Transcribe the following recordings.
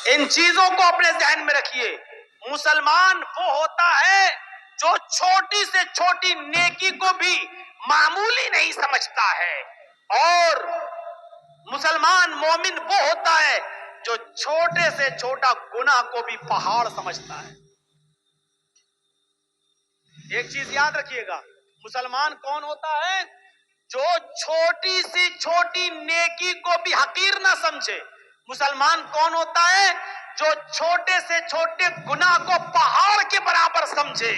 ان چیزوں کو اپنے ذہن میں رکھیے. مسلمان وہ ہوتا ہے جو چھوٹی سے چھوٹی نیکی کو بھی معمولی نہیں سمجھتا ہے, اور مسلمان مومن وہ ہوتا ہے جو چھوٹے سے چھوٹا گناہ کو بھی پہاڑ سمجھتا ہے. ایک چیز یاد رکھیے گا, مسلمان کون ہوتا ہے جو چھوٹی سی چھوٹی نیکی کو بھی حقیر نہ سمجھے. مسلمان کون ہوتا ہے جو چھوٹے سے چھوٹے گناہ کو پہاڑ کے برابر سمجھے,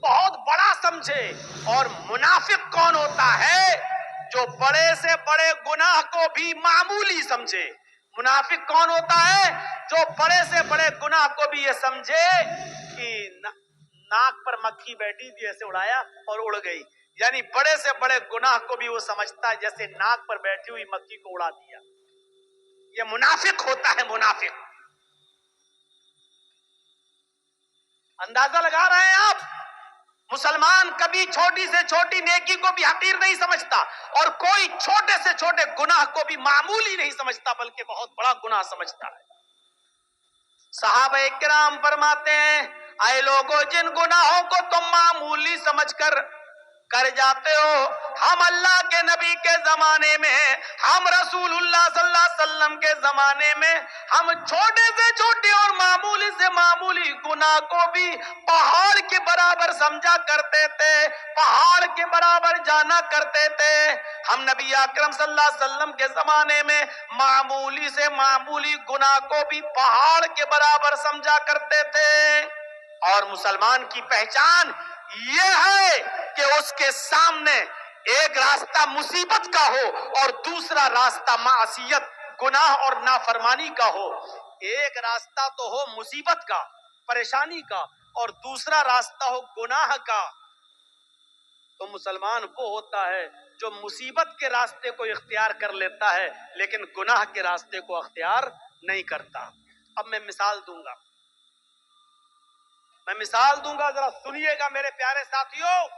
بہت بڑا سمجھے. اور منافق کون ہوتا ہے جو بڑے سے بڑے گناہ کو بھی معمولی سمجھے. منافق کون ہوتا ہے جو بڑے سے بڑے گناہ کو بھی یہ سمجھے کہ ناک پر مکھی بیٹھی تھی ایسے اڑایا اور اڑ گئی, یعنی بڑے سے بڑے گناہ کو بھی وہ سمجھتا ہے جیسے ناک پر بیٹھی ہوئی مکھی کو اڑا دیا. یہ منافق ہوتا ہے, منافق. اندازہ لگا رہے ہیں آپ؟ مسلمان کبھی چھوٹی سے چھوٹی نیکی کو بھی حقیر نہیں سمجھتا, اور کوئی چھوٹے سے چھوٹے گناہ کو بھی معمولی نہیں سمجھتا بلکہ بہت بڑا گناہ سمجھتا ہے. صحابہ کرام فرماتے ہیں, اے لوگوں جن گناہوں کو تم معمولی سمجھ کر جاتے ہو, ہم اللہ کے نبی کے زمانے میں, ہم رسول اللہ صلی اللہ علیہ وسلم کے زمانے میں, ہم چھوٹے سے چھوٹے اور معمولی سے معمولی گناہ کو بھی پہاڑ کے برابر سمجھا کرتے تھے, پہاڑ کے برابر جانا کرتے تھے. ہم نبی اکرم صلی اللہ علیہ وسلم کے زمانے میں معمولی سے معمولی گناہ کو بھی پہاڑ کے برابر سمجھا کرتے تھے. اور مسلمان کی پہچان یہ ہے کہ اس کے سامنے ایک راستہ مصیبت کا ہو اور دوسرا راستہ معصیت, گناہ اور نافرمانی کا ہو. ایک راستہ تو ہو مصیبت کا, پریشانی کا, اور دوسرا راستہ ہو گناہ کا. تو مسلمان وہ ہوتا ہے جو مصیبت کے راستے کو اختیار کر لیتا ہے لیکن گناہ کے راستے کو اختیار نہیں کرتا. اب میں مثال دوں گا, ذرا سنیے گا میرے پیارے ساتھیوں.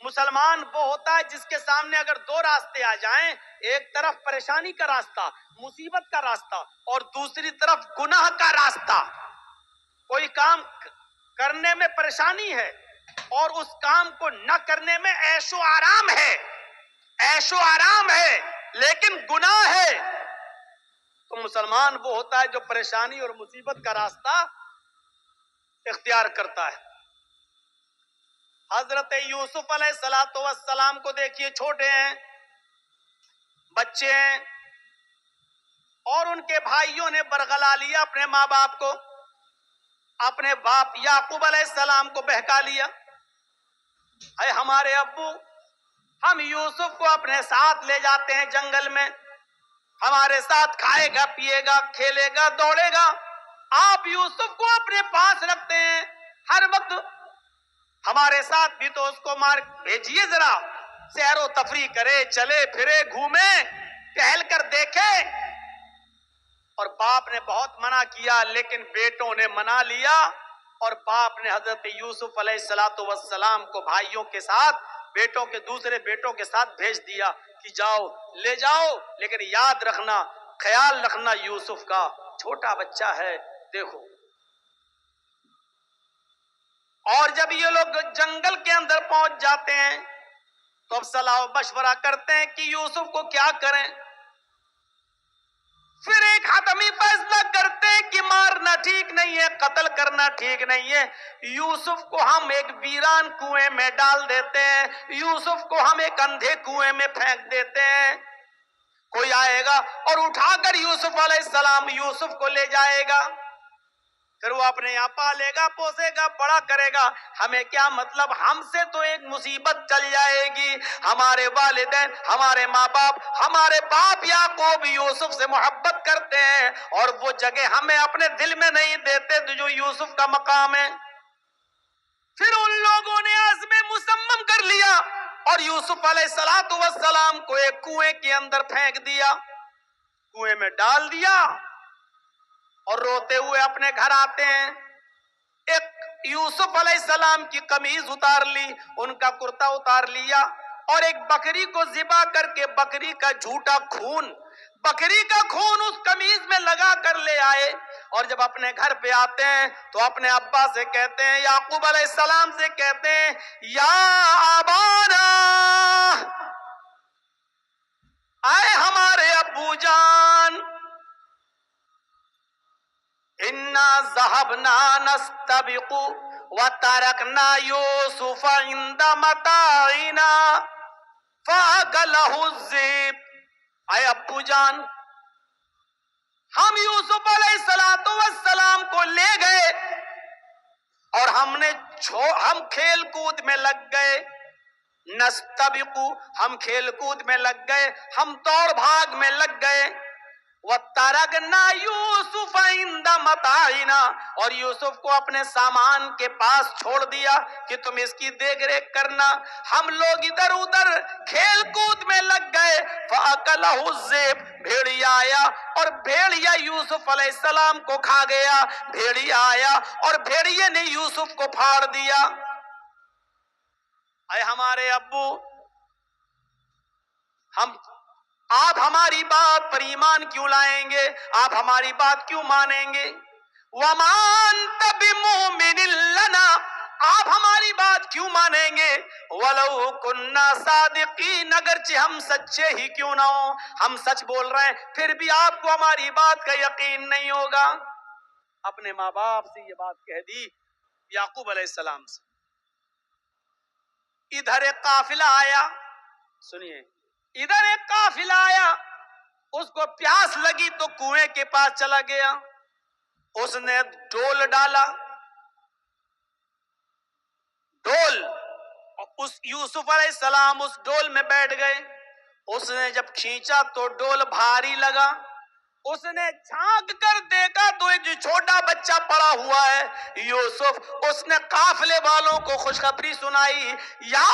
مسلمان وہ ہوتا ہے جس کے سامنے اگر دو راستے آ جائیں, ایک طرف پریشانی کا راستہ, مصیبت کا راستہ, اور دوسری طرف گناہ کا راستہ. کوئی کام کرنے میں پریشانی ہے اور اس کام کو نہ کرنے میں عیش و آرام ہے, لیکن گناہ ہے. تو مسلمان وہ ہوتا ہے جو پریشانی اور مصیبت کا راستہ اختیار کرتا ہے. حضرت یوسف علیہ السلام کو دیکھیے, چھوٹے ہیں, بچے ہیں, اور ان کے بھائیوں نے برگلا لیا اپنے ماں باپ کو, اپنے باپ یعقوب علیہ السلام کو بہکا لیا. اے ہمارے ابو, ہم یوسف کو اپنے ساتھ لے جاتے ہیں جنگل میں, ہمارے ساتھ کھائے گا, پیے گا, کھیلے گا, دوڑے گا. آپ یوسف کو اپنے پاس رکھتے ہیں ہر وقت, ہمارے ساتھ بھی تو اس کو مار بھیجیے, ذرا سیر و تفریح کرے, چلے پھرے, گھومے, ٹہل کر دیکھے. اور باپ نے بہت منع کیا لیکن بیٹوں نے منا لیا, اور باپ نے حضرت یوسف علیہ السلام کو بھائیوں کے ساتھ, بیٹوں کے دوسرے بیٹوں کے ساتھ بھیج دیا کہ جاؤ لے جاؤ, لیکن یاد رکھنا, خیال رکھنا یوسف کا, چھوٹا بچہ ہے, دیکھو. اور جب یہ لوگ جنگل کے اندر پہنچ جاتے ہیں تو اب صلاح و مشورہ کرتے ہیں کہ یوسف کو کیا کریں. پھر ایک حتمی فیصلہ کرتے ہیں کہ مارنا ٹھیک نہیں ہے, قتل کرنا ٹھیک نہیں ہے. یوسف کو ہم ایک ویران کنویں میں ڈال دیتے ہیں, یوسف کو ہم ایک اندھے کنویں میں پھینک دیتے ہیں. کوئی آئے گا اور اٹھا کر یوسف علیہ السلام یوسف کو لے جائے گا, پھر وہ اپنے یہاں پالے گا, پوسے گا, بڑا کرے گا. ہمیں کیا مطلب, ہم سے تو ایک مصیبت چل جائے گی. ہمارے والدین, ہمارے ماں باپ, ہمارے باپ یعقوب یوسف سے محبت کرتے ہیں, اور وہ جگہ ہمیں اپنے دل میں نہیں دیتے جو یوسف کا مقام ہے. پھر ان لوگوں نے عزم مصمم کر لیا اور یوسف علیہ السلام کو ایک کنویں کے اندر پھینک دیا, کنویں میں ڈال دیا, اور روتے ہوئے اپنے گھر آتے ہیں. ایک یوسف علیہ السلام کی قمیض اتار لی, ان کا کرتا اتار لیا, اور ایک بکری کو ذبح کر کے بکری کا جھوٹا خون, بکری کا خون اس قمیض میں لگا کر لے آئے, اور جب اپنے گھر پہ آتے ہیں تو اپنے ابا سے کہتے ہیں، یعقوب علیہ السلام سے کہتے ہیں، یا ابانا، اے ہمارے ابو جان، انا ذهبنا نستبق وترکنا یوسف عند متاعنا فاکلہ الذئب، اے ابو جان، ہم یوسف علیہ السلام کو لے گئے اور ہم کھیل کود میں لگ گئے، نستبقو، ہم کھیل کود میں لگ گئے، ہم دوڑ بھاگ میں لگ گئے، وَتَرَكْنَا يُوسُفَ عِنْدَ مَتَاعِنَا، اور یوسف کو اپنے سامان کے پاس چھوڑ دیا کہ تم اس کی دیکھ ریکھ کرنا، ہم لوگ ادھر ادھر کھیل کود میں لگ گئے، فَأَكَلَهُ الذِّئْبُ، بھیڑیا آیا اور بھیڑیا یوسف علیہ السلام کو کھا گیا، بھیڑیا آیا اور بھیڑیے نے یوسف کو پھاڑ دیا۔ اے ہمارے ابو، آپ ہماری بات پر ایمان کیوں لائیں گے؟ آپ ہماری بات کیوں مانیں گے؟ وَمَا أَنْتَ بِمُؤْمِنٍ لَنَا، آپ ہماری بات کیوں مانیں گے؟ وَلَوْ كُنَّا صَادِقِينَ، اگرچہ ہم سچے ہی کیوں نہ ہوں، ہم سچ بول رہے ہیں پھر بھی آپ کو ہماری بات کا یقین نہیں ہوگا۔ اپنے ماں باپ سے یہ بات کہہ دی یعقوب علیہ السلام سے۔ ادھر ایک قافلہ آیا، سنیے، ادھر ایک قافلہ آیا، اس کو پیاس لگی تو کنویں کے پاس چلا گیا، اس نے ڈول ڈالا، ڈول، اور اس یوسف علیہ السلام اس ڈول میں بیٹھ گئے، اس نے جب کھینچا تو ڈول بھاری لگا، اس نے جھانک کر دیکھا تو ایک چھوٹا بچہ پڑا ہوا ہے یوسف، اس نے قافلے والوں کو خوشخبری سنائی، یا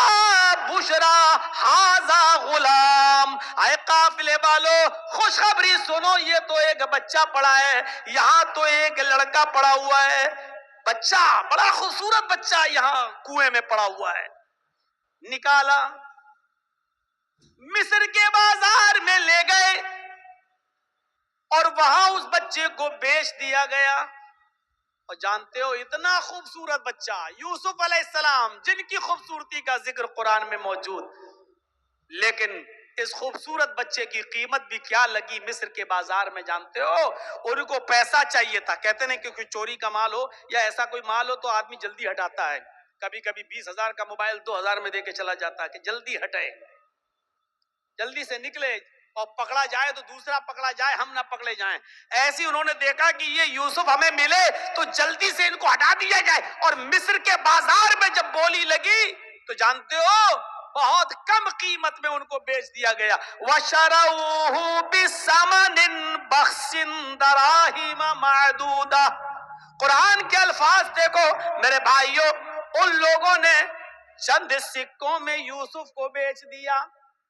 بشرا ھذا غلام، اے قافلے والوں خوشخبری سنو، یہ تو ایک بچہ پڑا ہے، یہاں تو ایک لڑکا پڑا ہوا ہے، بچہ بڑا خوبصورت بچہ یہاں کنویں میں پڑا ہوا ہے۔ نکالا، مصر کے بازار میں لے گئے اور وہاں اس بچے کو بیچ دیا گیا۔ اور جانتے ہو اتنا خوبصورت بچہ یوسف علیہ السلام، جن کی خوبصورتی کا ذکر قرآن میں موجود، لیکن اس خوبصورت بچے کی قیمت بھی کیا لگی مصر کے بازار میں، جانتے ہو؟ ان کو پیسہ چاہیے تھا، کہتے نہیں کہ کوئی چوری کا مال ہو یا ایسا کوئی مال ہو تو آدمی جلدی ہٹاتا ہے، کبھی کبھی 20,000 کا موبائل 2,000 میں دے کے چلا جاتا ہے کہ جلدی ہٹے، جلدی سے نکلے، اور پکڑا جائے تو دوسرا پکڑا جائے، ہم نہ پکڑے جائیں۔ ایسی انہوں نے دیکھا کہ یہ یوسف ہمیں ملے تو جلدی سے ان کو ہٹا دیا جائے، اور مصر کے بازار میں جب بولی لگی تو جانتے ہو بہت کم قیمت میں ان کو بیچ دیا گیا۔ وَشَرَوْهُ بِثَمَنٍ بَخْسٍ دَرَاهِمَ مَعْدُودَةٍ، قرآن کے الفاظ دیکھو میرے بھائیوں، ان لوگوں نے چند سکوں میں یوسف کو بیچ دیا،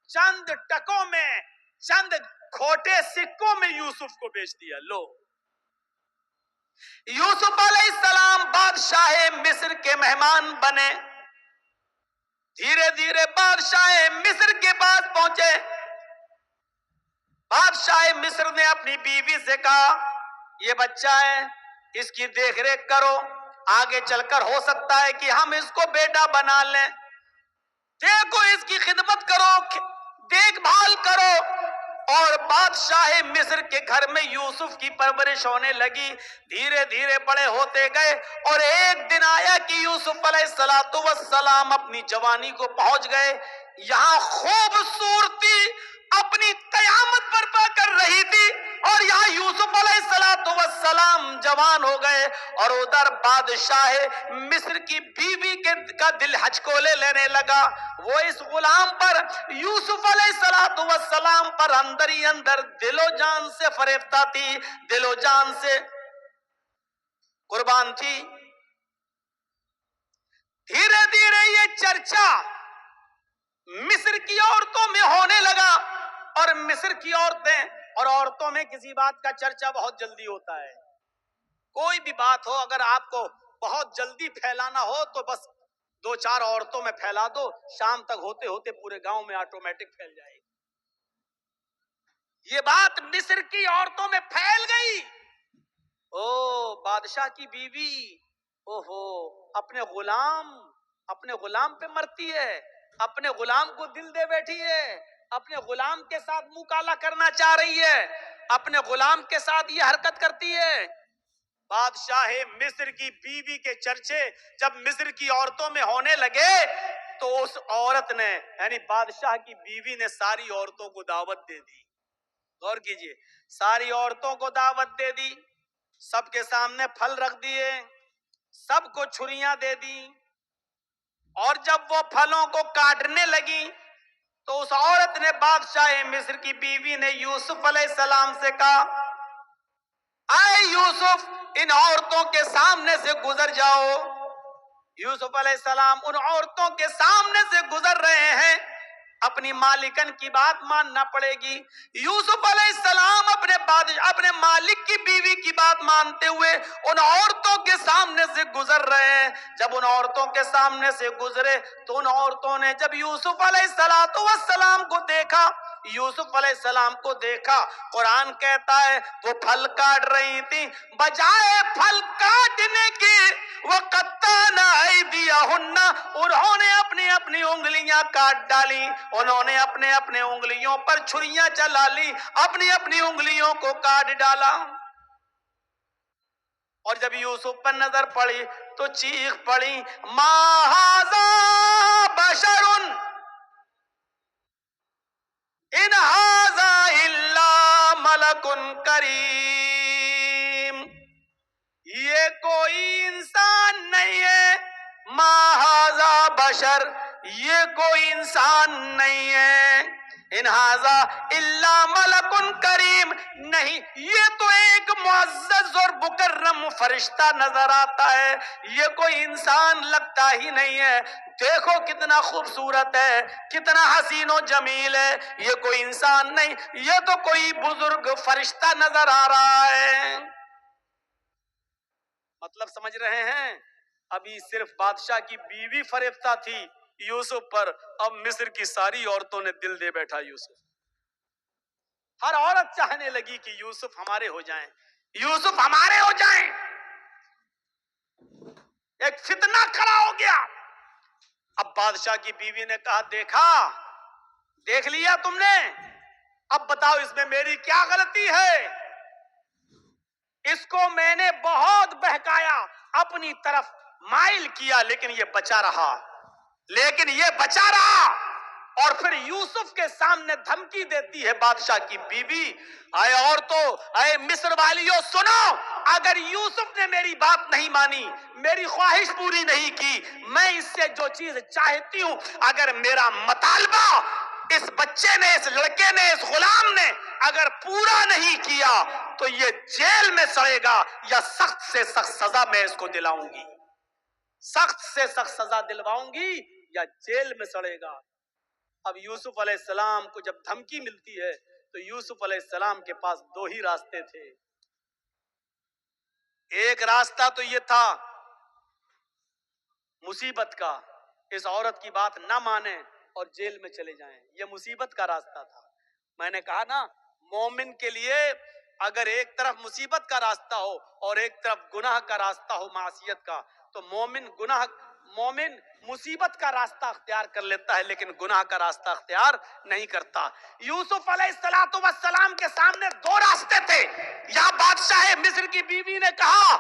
چند ٹکوں میں، چند کھوٹے سکوں میں یوسف کو بیچ دیا۔ لو، یوسف علیہ السلام بادشاہ مصر کے مہمان بنے، دھیرے دھیرے بادشاہ مصر کے پاس پہنچے، بادشاہ مصر نے اپنی بیوی سے کہا یہ بچہ ہے، اس کی دیکھ ریکھ کرو، آگے چل کر ہو سکتا ہے کہ ہم اس کو بیٹا بنا لیں، دیکھو اس کی خدمت کرو، دیکھ بھال کرو۔ اور بادشاہ مصر کے گھر میں یوسف کی پرورش ہونے لگی، دھیرے دھیرے بڑے ہوتے گئے، اور ایک دن آیا کہ یوسف علیہ السلام اپنی جوانی کو پہنچ گئے، یہاں خوبصورتی اپنی قیامت برپا کر رہی تھی، اور یہاں یوسف علیہ السلام جوان ہو گئے، اور ادھر بادشاہ مصر کی بیوی کا دل ہچکولے لینے لگا، وہ اس غلام پر، یوسف علیہ السلام پر اندر ہی اندر دل و جان سے فریفتہ تھی، دل و جان سے قربان تھی۔ دھیرے دھیرے یہ چرچا مصر کی عورتوں میں ہونے لگا، اور مصر کی عورتیں، اور عورتوں میں کسی بات کا چرچا بہت جلدی ہوتا ہے، کوئی بھی بات ہو اگر آپ کو بہت جلدی پھیلانا ہو تو بس 2-4 عورتوں میں پھیلا دو، شام تک ہوتے ہوتے پورے گاؤں میں آٹومیٹک پھیل جائے گی۔ یہ بات مصر کی عورتوں میں پھیل گئی، او بادشاہ کی بیوی اوہو اپنے غلام پہ مرتی ہے، اپنے غلام کو دل دے بیٹھی ہے، اپنے غلام کے ساتھ منہ کالا کرنا چاہ رہی ہے، اپنے غلام کے ساتھ یہ حرکت کرتی ہے۔ بادشاہ مصر کی بیوی کے چرچے جب مصر کی عورتوں میں ہونے لگے تو اس عورت نے یعنی بادشاہ کی بیوی نے ساری عورتوں کو دعوت دے دی۔ غور کیجئے، ساری عورتوں کو دعوت دے دی، سب کے سامنے پھل رکھ دیے، سب کو چھریاں دے دی، اور جب وہ پھلوں کو کاٹنے لگی تو اس عورت نے بادشاہ مصر کی بیوی نے یوسف علیہ السلام سے کہا، اے یوسف ان عورتوں کے سامنے سے گزر جاؤ۔ یوسف علیہ السلام ان عورتوں کے سامنے سے گزر رہے ہیں، اپنی مالکن کی بات ماننا پڑے گی۔ یوسف علیہ السلام اپنے مالک کی بیوی کی بات مانتے ہوئے ان عورتوں کے سامنے سے گزر رہے ہیں۔ جب ان عورتوں کے سامنے سے گزرے تو ان عورتوں نے جب یوسف علیہ السلام کو دیکھا، یوسف علیہ السلام کو دیکھا، قرآن کہتا ہے وہ پھل کاٹ رہی تھی، بجائے پھل کاٹنے کی وَقَطَّعْنَ أَيْدِيَهُنَّ انہوں نے اپنی انگلیاں کاٹ ڈالی، انہوں نے اپنے انگلیوں پر چھریاں چلا لی، اپنی انگلیوں کو کاٹ ڈالا۔ اور جب یوسف پر نظر پڑی تو چیخ پڑی، مَا هَذَا بَشَرٌ ان هذا الا ملک کریم، یہ کوئی انسان نہیں ہے، ما ھذا بشر یہ کوئی انسان نہیں ہے، ان ھذا الا ملک کریم نہیں یہ تو ایک معزز اور مکرم فرشتہ نظر آتا ہے، یہ کوئی انسان لگتا ہی نہیں ہے، دیکھو کتنا خوبصورت ہے، کتنا حسین و جمیل ہے، یہ کوئی انسان نہیں، یہ تو کوئی بزرگ فرشتہ نظر آ رہا ہے۔ مطلب سمجھ رہے ہیں؟ ابھی صرف بادشاہ کی بیوی فریفتہ تھی یوسف پر، اب مصر کی ساری عورتوں نے دل دے بیٹھا یوسف۔ ہر عورت چاہنے لگی کہ یوسف ہمارے ہو جائیں، یوسف ہمارے ہو جائیں۔ ایک فتنہ کھڑا ہو گیا۔ اب بادشاہ کی بیوی نے کہا، دیکھ لیا تم نے، اب بتاؤ اس میں میری کیا غلطی ہے؟ اس کو میں نے بہت بہکایا، اپنی طرف مائل کیا، لیکن یہ بچا رہا۔ اور پھر یوسف کے سامنے دھمکی دیتی ہے بادشاہ کی بیوی، اے عورتوں، اے مصر والیوں سنو، اگر یوسف نے میری بات نہیں مانی، میری خواہش پوری نہیں کی، میں اس سے جو چیز چاہتی ہوں، اگر میرا مطالبہ اس بچے نے، اس لڑکے نے، اس غلام نے اگر پورا نہیں کیا تو یہ جیل میں سڑے گا، یا سخت سے سخت سزا میں اس کو دلاؤں گی، سخت سے سخت سزا دلواؤں گی یا جیل میں سڑے گا۔ اب یوسف علیہ السلام کو جب دھمکی ملتی ہے تو یوسف علیہ السلام کے پاس دو ہی راستے تھے۔ ایک راستہ تو یہ تھا مصیبت کا، اس عورت کی بات نہ مانیں اور جیل میں چلے جائیں، یہ مصیبت کا راستہ تھا۔ میں نے کہا نا، مومن کے لیے اگر ایک طرف مصیبت کا راستہ ہو اور ایک طرف گناہ کا راستہ ہو، معصیت کا، تو مومن مصیبت کا راستہ اختیار کر لیتا ہے لیکن گناہ کا راستہ اختیار نہیں کرتا۔ یوسف علیہ السلام کے سامنے دو راستے تھے، یا بادشاہ مصر کی بیوی نے کہا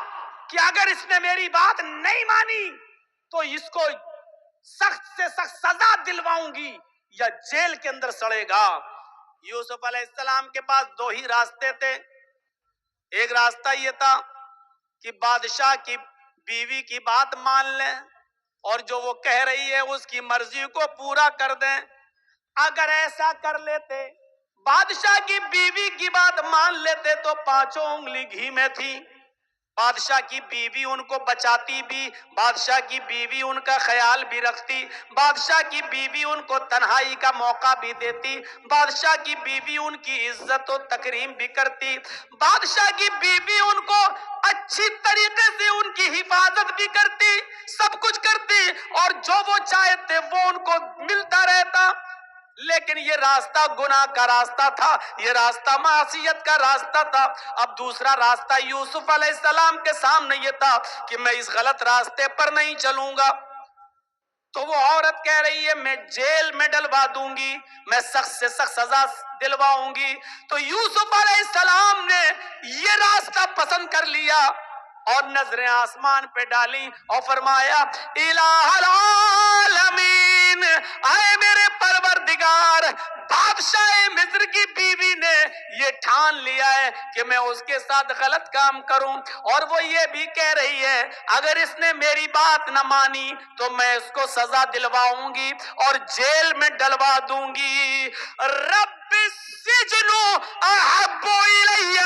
کہ اگر اس نے میری بات نہیں مانی تو اس کو سخت سے سخت سزا دلواؤں گی یا جیل کے اندر سڑے گا۔ یوسف علیہ السلام کے پاس دو ہی راستے تھے۔ ایک راستہ یہ تھا کہ بادشاہ کی بیوی کی بات مان لیں اور جو وہ کہہ رہی ہے اس کی مرضی کو پورا کر دیں۔ اگر ایسا کر لیتے، بادشاہ کی بیوی کی بات مان لیتے تو پانچوں انگلی گھی میں تھی۔ بادشاہ کی بیوی ان کو بچاتی بھی، بادشاہ کی بیوی ان کا خیال بھی رکھتی، بادشاہ کی بیوی ان کو تنہائی کا موقع بھی دیتی، بادشاہ کی بیوی ان کی عزت و تکریم بھی کرتی، بادشاہ کی بیوی ان کو اچھی طریقے سے ان کی حفاظت بھی کرتی، سب کچھ کرتی، اور جو وہ چاہتے وہ ان کو ملتا رہتا۔ لیکن یہ راستہ گناہ کا راستہ تھا، یہ راستہ معصیت کا راستہ تھا۔ اب دوسرا راستہ یوسف علیہ السلام کے سامنے یہ تھا کہ میں اس غلط راستے پر نہیں چلوں گا۔ تو وہ عورت کہہ رہی ہے میں جیل میں ڈلوا دوں گی، میں سخت سے سخت سزا دلواؤں گی۔ تو یوسف علیہ السلام نے یہ راستہ پسند کر لیا اور نظریں آسمان پہ ڈالی اور فرمایا الہ العالمین، اے میرے پروردگار، بادشاہ مصر کی بیوی نے یہ ٹھان لیا ہے کہ میں اس کے ساتھ غلط کام کروں، اور وہ یہ بھی کہہ رہی ہے اگر اس نے میری بات نہ مانی تو میں اس کو سزا دلواؤں گی اور جیل میں ڈلوا دوں گی۔ رب السجن احب الی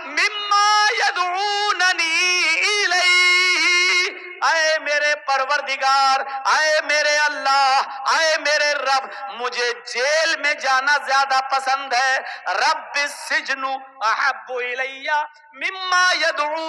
مما یدعوننی الیہ، اے میرے پروردگار، اے میرے اللہ، اے میرے رب، مجھے جیل میں جانا زیادہ پسند ہے۔ رب السجن احب الی مما یدعوننی